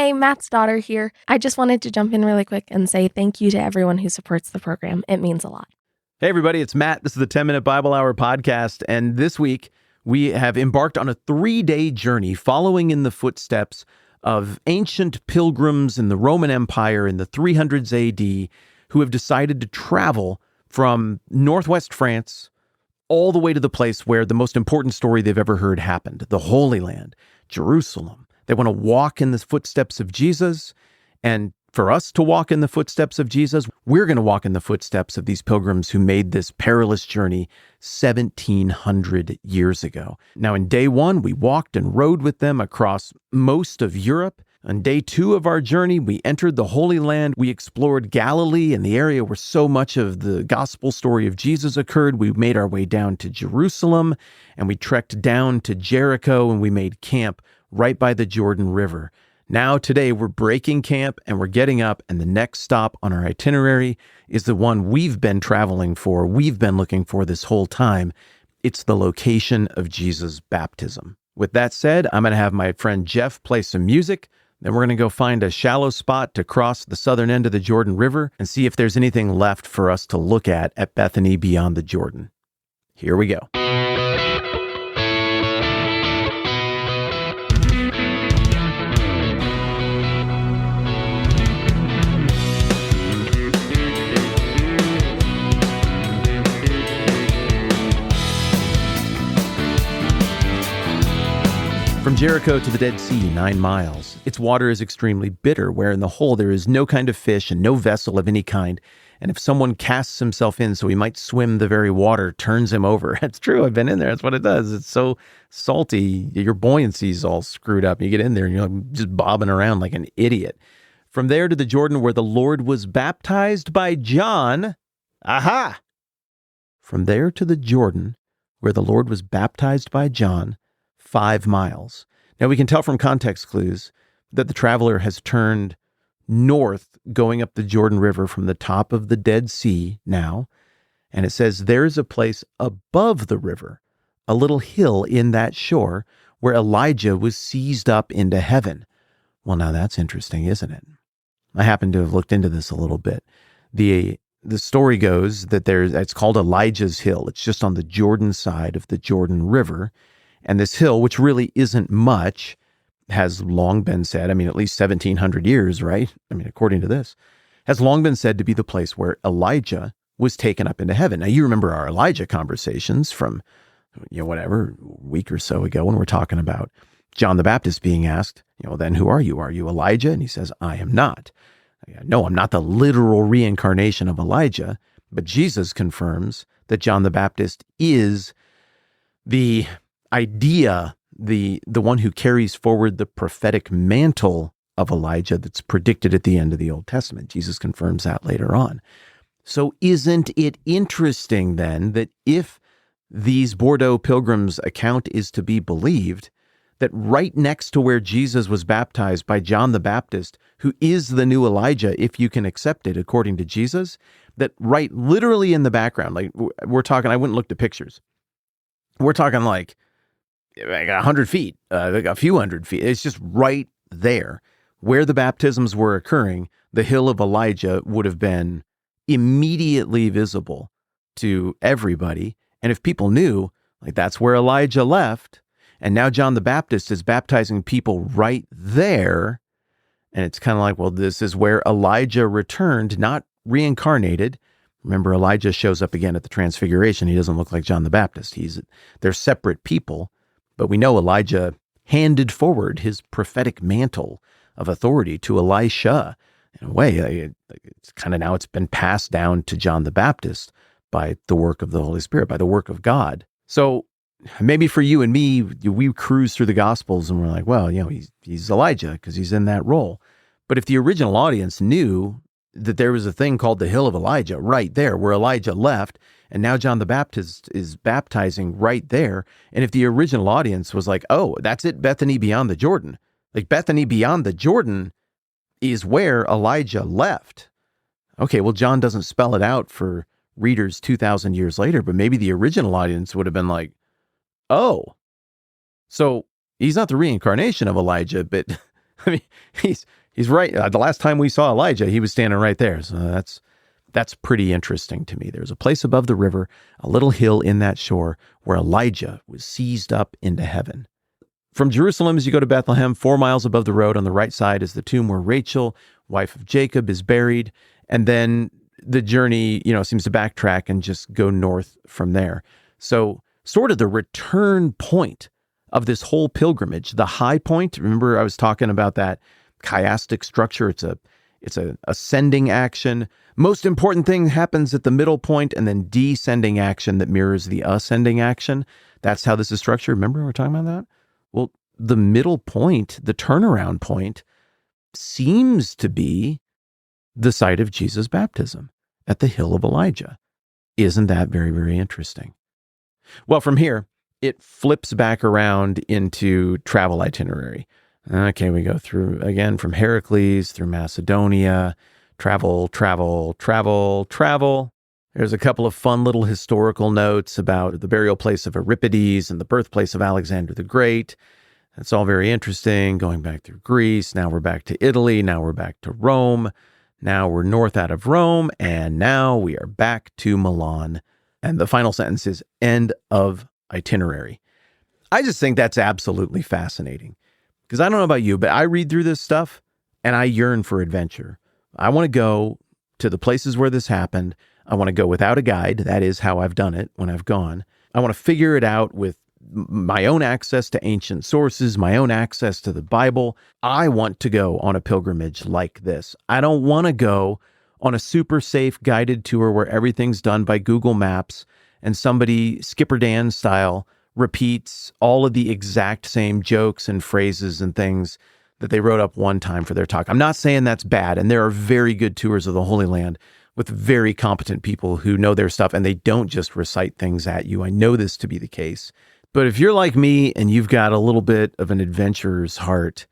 Hi, Matt's daughter here. I just wanted to jump in really quick and say thank you to everyone who supports the program. It means a lot. Hey, everybody, it's Matt. This is the 10-Minute Bible Hour podcast. And this week, we have embarked on a 3-day journey following in the footsteps of ancient pilgrims in the Roman Empire in the 300s AD who have decided to travel from northwest France all the way to the place where the most important story they've ever heard happened, the Holy Land, Jerusalem. They want to walk in the footsteps of Jesus, and for us to walk in the footsteps of Jesus, we're going to walk in the footsteps of these pilgrims who made this perilous journey 1,700 years ago. Now, in day one, we walked and rode with them across most of Europe. On day two of our journey, we entered the Holy Land. We explored Galilee and the area where so much of the gospel story of Jesus occurred. We made our way down to Jerusalem, and we trekked down to Jericho, and we made camp right by the Jordan River. Now, today, we're breaking camp and we're getting up, and the next stop on our itinerary is the one we've been traveling for, we've been looking for this whole time. It's the location of Jesus' baptism. With that said, I'm going to have my friend Jeff play some music. Then we're going to go find a shallow spot to cross the southern end of the Jordan River and see if there's anything left for us to look at Bethany beyond the Jordan. Here we go. From Jericho to the Dead Sea, 9 miles. Its water is extremely bitter, where in the hole there is no kind of fish and no vessel of any kind. And if someone casts himself in so he might swim, the very water turns him over. It's true, I've been in there. That's what it does. It's so salty, your buoyancy's all screwed up. You get in there and you're just bobbing around like an idiot. From there to the Jordan, where the Lord was baptized by John. Aha! From there to the Jordan, where the Lord was baptized by John, 5 miles. Now, we can tell from context clues that the traveler has turned north going up the Jordan River from the top of the Dead Sea now, and it says there is a place above the river, a little hill in that shore, where Elijah was seized up into heaven. Well, now that's interesting, isn't it? I happen to have looked into this a little bit. The story goes that it's called Elijah's Hill. It's just on the Jordan side of the Jordan River. And this hill, which really isn't much, has long been said, at least 1,700 years, right? According to this, has long been said to be the place where Elijah was taken up into heaven. Now, you remember our Elijah conversations from, a week or so ago when we're talking about John the Baptist being asked, then who are you? Are you Elijah? And he says, I am not. No, I'm not the literal reincarnation of Elijah, but Jesus confirms that John the Baptist is the idea, the one who carries forward the prophetic mantle of Elijah that's predicted at the end of the Old Testament. Jesus confirms that later on. So isn't it interesting then that if these Bordeaux pilgrims' account is to be believed, that right next to where Jesus was baptized by John the Baptist, who is the new Elijah, if you can accept it according to Jesus, that right literally in the background, like we're talking, I wouldn't look at pictures. We're talking like 100 feet, like a few hundred feet. It's just right there where the baptisms were occurring. The hill of Elijah would have been immediately visible to everybody. And if people knew, like that's where Elijah left, and now John the Baptist is baptizing people right there. And it's kind of like, well, this is where Elijah returned, not reincarnated. Remember, Elijah shows up again at the Transfiguration. He doesn't look like John the Baptist. They're separate people. But we know Elijah handed forward his prophetic mantle of authority to Elisha. In a way, it's kind of now it's been passed down to John the Baptist by the work of the Holy Spirit, by the work of God. So maybe for you and me, we cruise through the Gospels and we're like, well, he's Elijah because he's in that role. But if the original audience knew that there was a thing called the Hill of Elijah right there where Elijah left, and now John the Baptist is baptizing right there. And if the original audience was like, oh, that's it, Bethany beyond the Jordan. Like Bethany beyond the Jordan is where Elijah left. Okay, well, John doesn't spell it out for readers 2,000 years later, but maybe the original audience would have been like, oh, so he's not the reincarnation of Elijah, but I mean, he's right. The last time we saw Elijah, he was standing right there. So that's pretty interesting to me. There's a place above the river, a little hill in that shore where Elijah was seized up into heaven. From Jerusalem, as you go to Bethlehem, 4 miles above the road on the right side is the tomb where Rachel, wife of Jacob, is buried. And then the journey, seems to backtrack and just go north from there. So sort of the return point of this whole pilgrimage, the high point. Remember, I was talking about that chiastic structure. It's a ascending action. Most important thing happens at the middle point, and then descending action that mirrors the ascending action. That's how this is structured. Remember, we're talking about that? Well, the middle point, the turnaround point, seems to be the site of Jesus' baptism at the hill of Elijah. Isn't that very, very interesting? Well, from here, it flips back around into travel itinerary. Okay, we go through again from Heracles through Macedonia, travel. There's a couple of fun little historical notes about the burial place of Euripides and the birthplace of Alexander the Great. That's all very interesting. Going back through Greece. Now we're back to Italy. Now we're back to Rome. Now we're north out of Rome. And now we are back to Milan. And the final sentence is end of itinerary. I just think that's absolutely fascinating. Because I don't know about you, but I read through this stuff and I yearn for adventure. I want to go to the places where this happened. I want to go without a guide. That is how I've done it when I've gone. I want to figure it out with my own access to ancient sources, my own access to the Bible. I want to go on a pilgrimage like this. I don't want to go on a super safe guided tour where everything's done by Google Maps and somebody, Skipper Dan style, repeats all of the exact same jokes and phrases and things that they wrote up one time for their talk. I'm not saying that's bad, and there are very good tours of the Holy Land with very competent people who know their stuff, and they don't just recite things at you. I know this to be the case. But if you're like me and you've got a little bit of an adventurer's heart,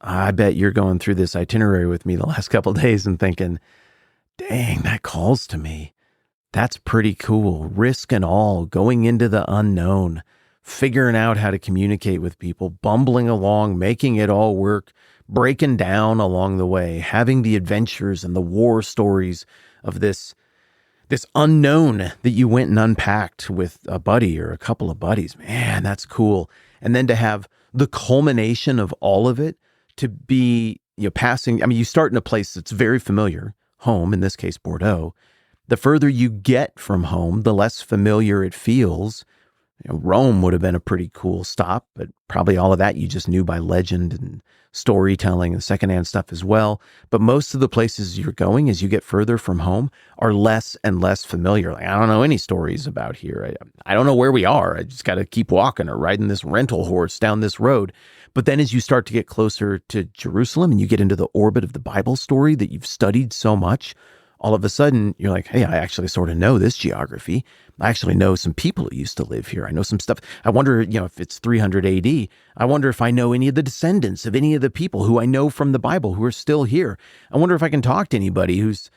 I bet you're going through this itinerary with me the last couple of days and thinking, dang, that calls to me. That's pretty cool. Risk and all, going into the unknown, figuring out how to communicate with people, bumbling along, making it all work, breaking down along the way, having the adventures and the war stories of this unknown that you went and unpacked with a buddy or a couple of buddies. Man, that's cool. And then to have the culmination of all of it to be, passing. I mean, you start in a place that's very familiar, home, in this case, Bordeaux. The further you get from home, the less familiar it feels. Rome would have been a pretty cool stop, but probably all of that you just knew by legend and storytelling and secondhand stuff as well. But most of the places you're going as you get further from home are less and less familiar. Like, I don't know any stories about here. I don't know where we are. I just got to keep walking or riding this rental horse down this road. But then as you start to get closer to Jerusalem and you get into the orbit of the Bible story that you've studied so much, all of a sudden you're like, hey, I actually sort of know this geography. I actually know some people who used to live here. I know some stuff. I wonder, if it's 300 AD, I wonder if I know any of the descendants of any of the people who I know from the Bible who are still here. I wonder if I can talk to anybody who's,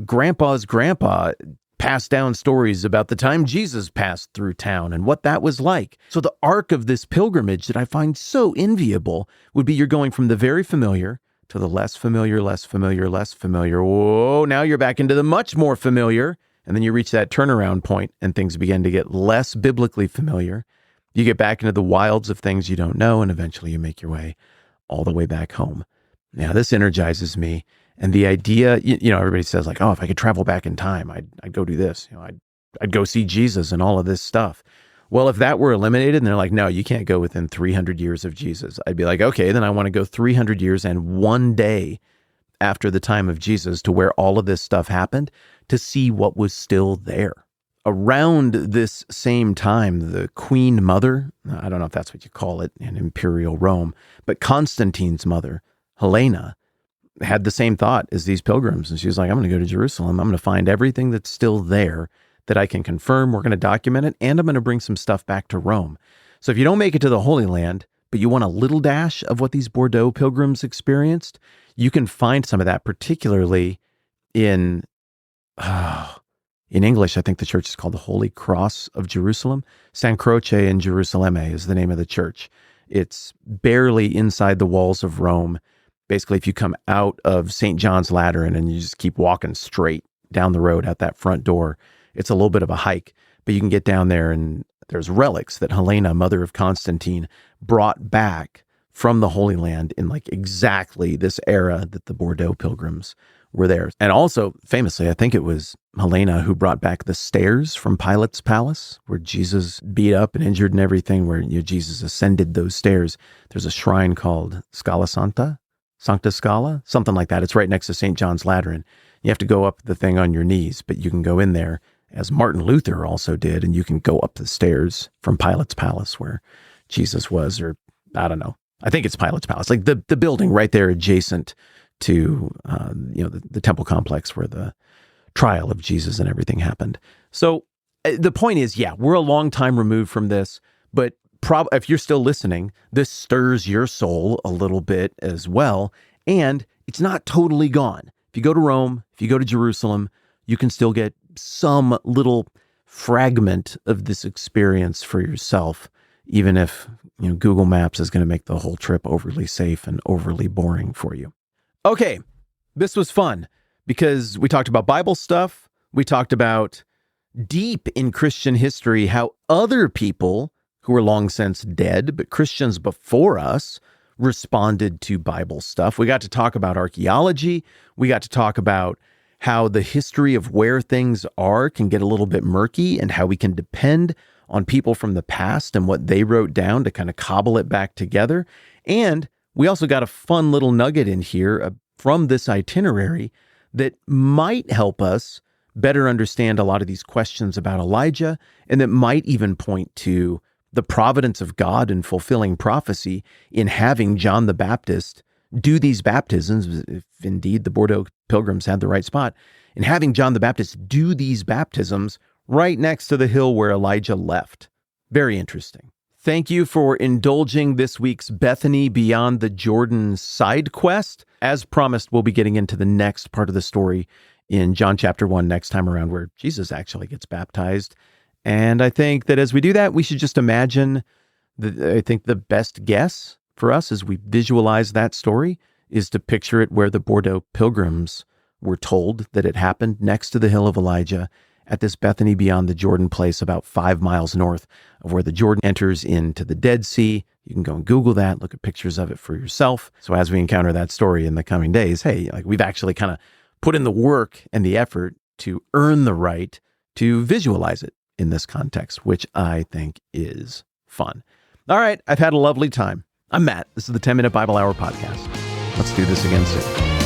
grandpa's grandpa passed down stories about the time Jesus passed through town and what that was like. So the arc of this pilgrimage that I find so enviable would be you're going from the very familiar to the less familiar, less familiar, less familiar. Whoa, now you're back into the much more familiar. And then you reach that turnaround point and things begin to get less biblically familiar. You get back into the wilds of things you don't know, and eventually you make your way all the way back home. Now, this energizes me. And the idea, everybody says like, oh, if I could travel back in time, I'd go do this. I'd go see Jesus and all of this stuff. Well, if that were eliminated and they're like, no, you can't go within 300 years of Jesus, I'd be like, okay, then I want to go 300 years and one day after the time of Jesus to where all of this stuff happened to see what was still there. Around this same time, the Queen Mother, I don't know if that's what you call it in Imperial Rome, but Constantine's mother, Helena, had the same thought as these pilgrims. And she was like, I'm going to go to Jerusalem. I'm going to find everything that's still there that I can confirm. We're going to document it, and I'm going to bring some stuff back to Rome. So if you don't make it to the Holy Land, but you want a little dash of what these Bordeaux pilgrims experienced, you can find some of that, particularly in English. I think the church is called the Holy Cross of Jerusalem. San Croce in Jerusalem is the name of the church. It's barely inside the walls of Rome. Basically, if you come out of St. John's Lateran and you just keep walking straight down the road out that front door, it's a little bit of a hike, but you can get down there and there's relics that Helena, mother of Constantine, brought back from the Holy Land in like exactly this era that the Bordeaux pilgrims were there. And also, famously, I think it was Helena who brought back the stairs from Pilate's palace where Jesus beat up and injured and everything, where Jesus ascended those stairs. There's a shrine called Scala Santa, Sancta Scala, something like that. It's right next to St. John's Lateran. You have to go up the thing on your knees, but you can go in there, as Martin Luther also did, and you can go up the stairs from Pilate's palace where Jesus was, or I don't know. I think it's Pilate's palace, like the building right there adjacent to the temple complex where the trial of Jesus and everything happened. So the point is, yeah, we're a long time removed from this, but if you're still listening, this stirs your soul a little bit as well, and it's not totally gone. If you go to Rome, if you go to Jerusalem, you can still get some little fragment of this experience for yourself, even if Google Maps is going to make the whole trip overly safe and overly boring for you. Okay, this was fun because we talked about Bible stuff. We talked about deep in Christian history how other people who were long since dead, but Christians before us, responded to Bible stuff. We got to talk about archaeology. We got to talk about how the history of where things are can get a little bit murky and how we can depend on people from the past and what they wrote down to kind of cobble it back together. And we also got a fun little nugget in here from this itinerary that might help us better understand a lot of these questions about Elijah, and that might even point to the providence of God in fulfilling prophecy in having John the Baptist do these baptisms, if indeed the Bordeaux pilgrims had the right spot, and having John the Baptist do these baptisms right next to the hill where Elijah left. Very interesting. Thank you for indulging this week's Bethany Beyond the Jordan side quest. As promised, we'll be getting into the next part of the story in John chapter 1 next time around, where Jesus actually gets baptized. And I think that as we do that, we should just imagine I think the best guess for us as we visualize that story is to picture it where the Bordeaux pilgrims were told that it happened, next to the hill of Elijah, at this Bethany Beyond the Jordan place about 5 miles north of where the Jordan enters into the Dead Sea. You can go and Google that, look at pictures of it for yourself. So as we encounter that story in the coming days, hey, like we've actually kind of put in the work and the effort to earn the right to visualize it in this context, which I think is fun. All right, I've had a lovely time. I'm Matt. This is the 10-Minute Bible Hour podcast. Let's do this again soon.